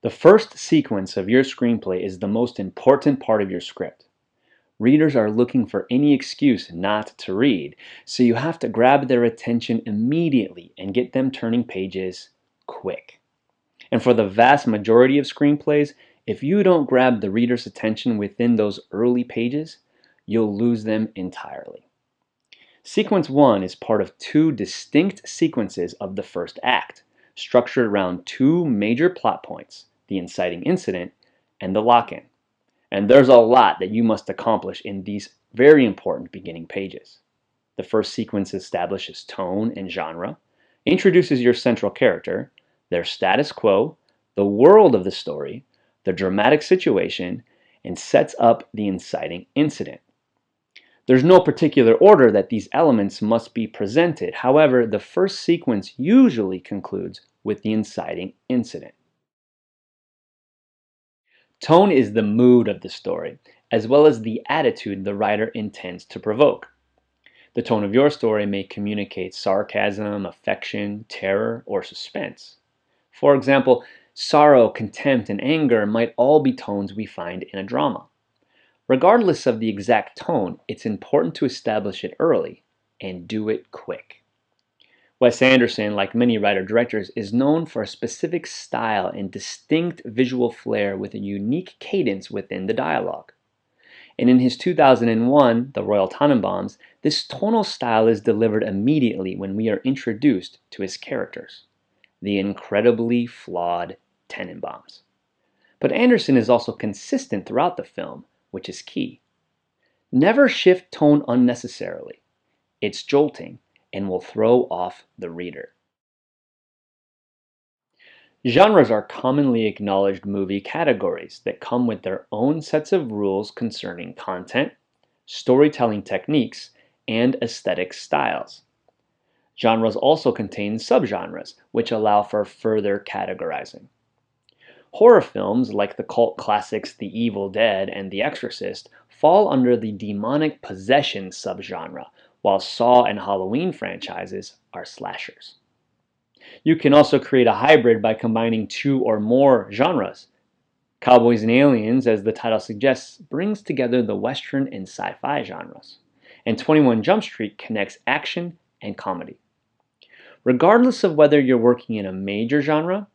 The first sequence of your screenplay is the most important part of your script. Readers are looking for any excuse not to read, so you have to grab their attention immediately and get them turning pages quick. And for the vast majority of screenplays, if you don't grab the reader's attention within those early pages, you'll lose them entirely. Sequence 1 is part of two distinct sequences of the first act, structured around two major plot points, the inciting incident and the lock-in. And there's a lot that you must accomplish in these very important beginning pages. The first sequence establishes tone and genre, introduces your central character, their status quo, the world of the story, the dramatic situation, and sets up the inciting incident. There's no particular order that these elements must be presented. However, the first sequence usually concludes with the inciting incident. Tone is the mood of the story, as well as the attitude the writer intends to provoke. The tone of your story may communicate sarcasm, affection, terror, or suspense. For example, sorrow, contempt, and anger might all be tones we find in a drama. Regardless of the exact tone, it's important to establish it early and do it quick. Wes Anderson, like many writer-directors, is known for a specific style and distinct visual flair with a unique cadence within the dialogue. And in his 2001, The Royal Tenenbaums, this tonal style is delivered immediately when we are introduced to his characters, the incredibly flawed Tenenbaums. But Anderson is also consistent throughout the film, which is key. Never shift tone unnecessarily. It's jolting and will throw off the reader. Genres are commonly acknowledged movie categories that come with their own sets of rules concerning content, storytelling techniques, and aesthetic styles. Genres also contain subgenres, which allow for further categorizing. Horror films like the cult classics The Evil Dead and The Exorcist fall under the demonic possession subgenre, while Saw and Halloween franchises are slashers. You can also create a hybrid by combining two or more genres. Cowboys and Aliens, as the title suggests, brings together the Western and sci-fi genres. And 21 Jump Street connects action and comedy. Regardless of whether you're working in a major genre,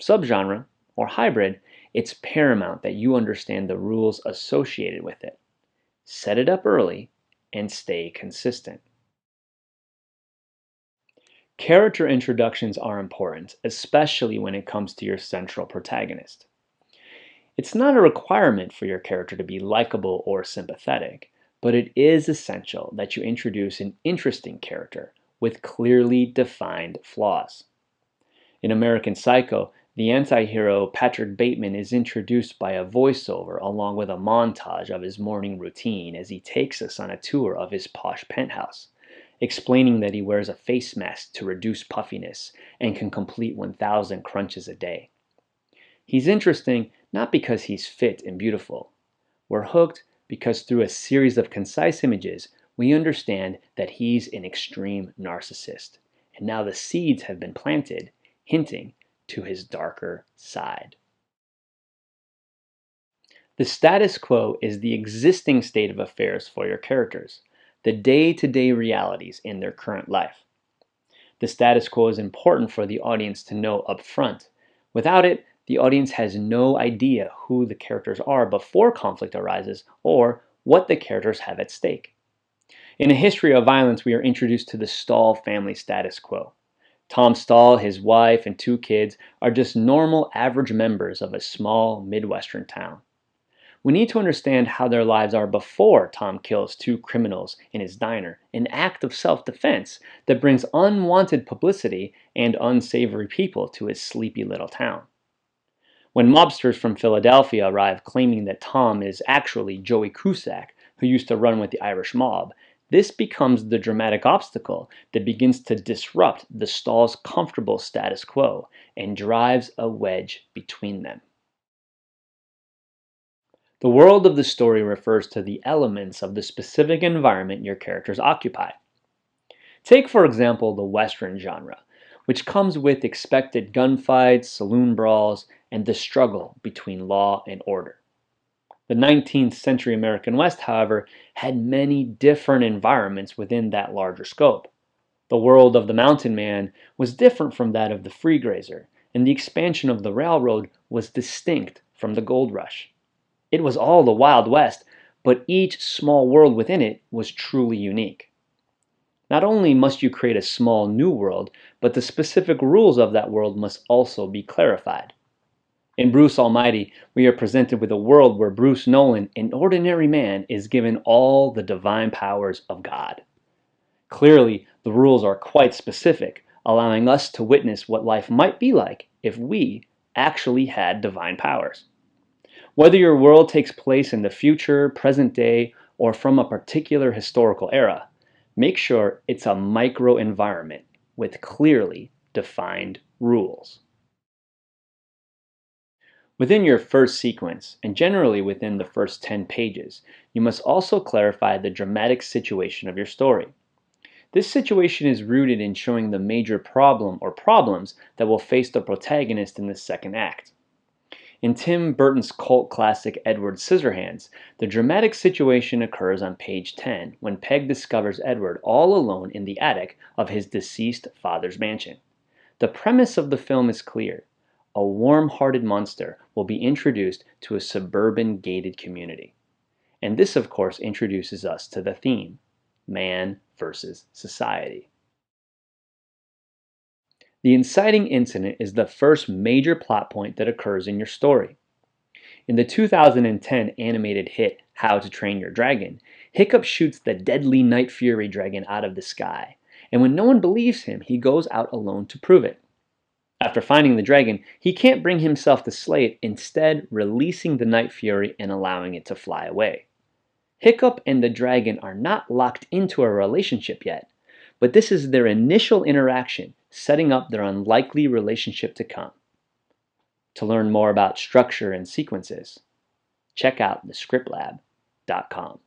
subgenre, or hybrid, it's paramount that you understand the rules associated with it. Set it up early and stay consistent. Character introductions are important, especially when it comes to your central protagonist. It's not a requirement for your character to be likable or sympathetic, but it is essential that you introduce an interesting character with clearly defined flaws. In American Psycho, the anti-hero Patrick Bateman is introduced by a voiceover along with a montage of his morning routine as he takes us on a tour of his posh penthouse, explaining that he wears a face mask to reduce puffiness and can complete 1,000 crunches a day. He's interesting not because he's fit and beautiful. We're hooked because through a series of concise images, we understand that he's an extreme narcissist, and now the seeds have been planted, hinting to his darker side. The status quo is the existing state of affairs for your characters, the day-to-day realities in their current life. The status quo is important for the audience to know up front. Without it, the audience has no idea who the characters are before conflict arises or what the characters have at stake. In A History of Violence, we are introduced to the Stahl family status quo. Tom Stahl, his wife, and two kids are just normal, average members of a small Midwestern town. We need to understand how their lives are before Tom kills two criminals in his diner, an act of self-defense that brings unwanted publicity and unsavory people to his sleepy little town. When mobsters from Philadelphia arrive claiming that Tom is actually Joey Cusack, who used to run with the Irish mob, this becomes the dramatic obstacle that begins to disrupt the Stahl's comfortable status quo and drives a wedge between them. The world of the story refers to the elements of the specific environment your characters occupy. Take, for example, the Western genre, which comes with expected gunfights, saloon brawls, and the struggle between law and order. The 19th century American West, however, had many different environments within that larger scope. The world of the mountain man was different from that of the free grazer, and the expansion of the railroad was distinct from the gold rush. It was all the Wild West, but each small world within it was truly unique. Not only must you create a small new world, but the specific rules of that world must also be clarified. In Bruce Almighty, we are presented with a world where Bruce Nolan, an ordinary man, is given all the divine powers of God. Clearly, the rules are quite specific, allowing us to witness what life might be like if we actually had divine powers. Whether your world takes place in the future, present day, or from a particular historical era, make sure it's a micro-environment with clearly defined rules. Within your first sequence, and generally within the first 10 pages, you must also clarify the dramatic situation of your story. This situation is rooted in showing the major problem or problems that will face the protagonist in the second act. In Tim Burton's cult classic Edward Scissorhands, the dramatic situation occurs on page 10 when Peg discovers Edward all alone in the attic of his deceased father's mansion. The premise of the film is clear. A warm-hearted monster will be introduced to a suburban gated community. And this, of course, introduces us to the theme, man versus society. The inciting incident is the first major plot point that occurs in your story. In the 2010 animated hit How to Train Your Dragon, Hiccup shoots the deadly Night Fury dragon out of the sky, and when no one believes him, he goes out alone to prove it. After finding the dragon, he can't bring himself to slay it, instead releasing the Night Fury and allowing it to fly away. Hiccup and the dragon are not locked into a relationship yet, but this is their initial interaction, setting up their unlikely relationship to come. To learn more about structure and sequences, check out thescriptlab.com.